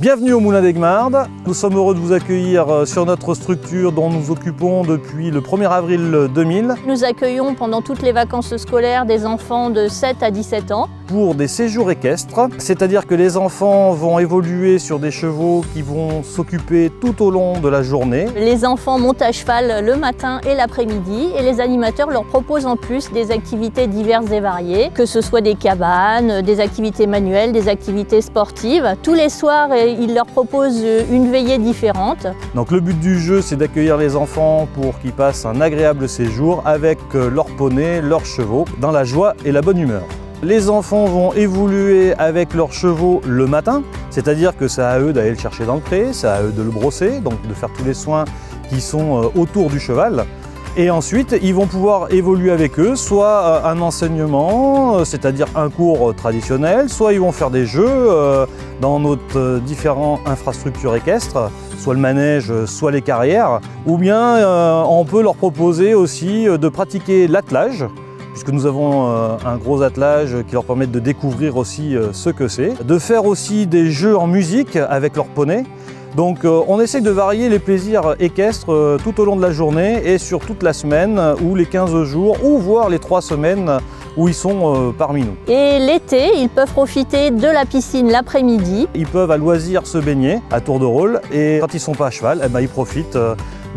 Bienvenue au Moulin d'Aigmarde. Nous sommes heureux de vous accueillir sur notre structure dont nous occupons depuis le 1er avril 2000 Nous accueillons pendant toutes les vacances scolaires des enfants de 7 à 17 ans. pour des séjours équestres, c'est-à-dire que les enfants vont évoluer sur des chevaux qui vont s'occuper tout au long de la journée. Les enfants montent à cheval le matin et l'après-midi et les animateurs leur proposent en plus des activités diverses et variées, que ce soit des cabanes, des activités manuelles, des activités sportives. Tous les soirs, ils leur proposent une veillée différente. Donc le but du jeu, c'est d'accueillir les enfants pour qu'ils passent un agréable séjour avec leurs poneys, leurs chevaux, dans la joie et la bonne humeur. Les enfants vont évoluer avec leurs chevaux le matin, c'est-à-dire que c'est à eux d'aller le chercher dans le pré, c'est à eux de le brosser, donc de faire tous les soins qui sont autour du cheval. Et ensuite, ils vont pouvoir évoluer avec eux, soit un enseignement, c'est-à-dire un cours traditionnel, soit ils vont faire des jeux dans nos différentes infrastructures équestres, soit le manège, soit les carrières, ou bien on peut leur proposer aussi de pratiquer l'attelage, puisque nous avons un gros attelage qui leur permet de découvrir aussi ce que c'est, de faire aussi des jeux en musique avec leurs poneys. Donc on essaie de varier les plaisirs équestres tout au long de la journée et sur toute la semaine ou les 15 jours ou voire les 3 semaines où ils sont parmi nous. Et l'été, ils peuvent profiter de la piscine l'après-midi. Ils peuvent à loisir se baigner à tour de rôle et quand ils ne sont pas à cheval, eh ben, ils profitent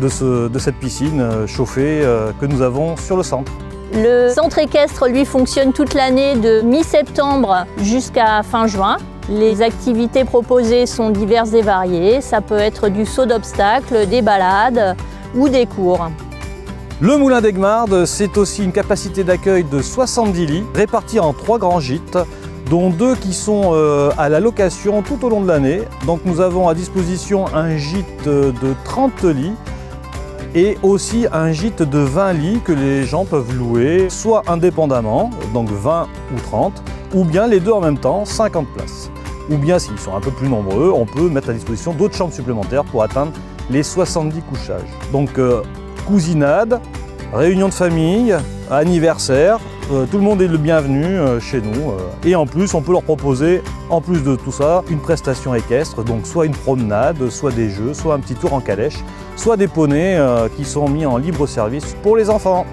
de cette piscine chauffée que nous avons sur le centre. Le centre équestre, lui, fonctionne toute l'année de mi-septembre jusqu'à fin juin. Les activités proposées sont diverses et variées. Ça peut être du saut d'obstacles, des balades ou des cours. Le Moulin d'Aigmarde, c'est aussi une capacité d'accueil de 70 lits répartis en 3 grands gîtes, dont 2 qui sont à la location tout au long de l'année. Donc nous avons à disposition un gîte de 30 lits et aussi un gîte de 20 lits que les gens peuvent louer, soit indépendamment, donc 20 ou 30, ou bien les deux en même temps, 50 places. Ou bien s'ils sont un peu plus nombreux, on peut mettre à disposition d'autres chambres supplémentaires pour atteindre les 70 couchages. Donc cousinade, réunion de famille, anniversaire, tout le monde est le bienvenu chez nous. Et en plus, on peut leur proposer, en plus de tout ça, une prestation équestre, donc soit une promenade, soit des jeux, soit un petit tour en calèche, soit des poneys qui sont mis en libre service pour les enfants.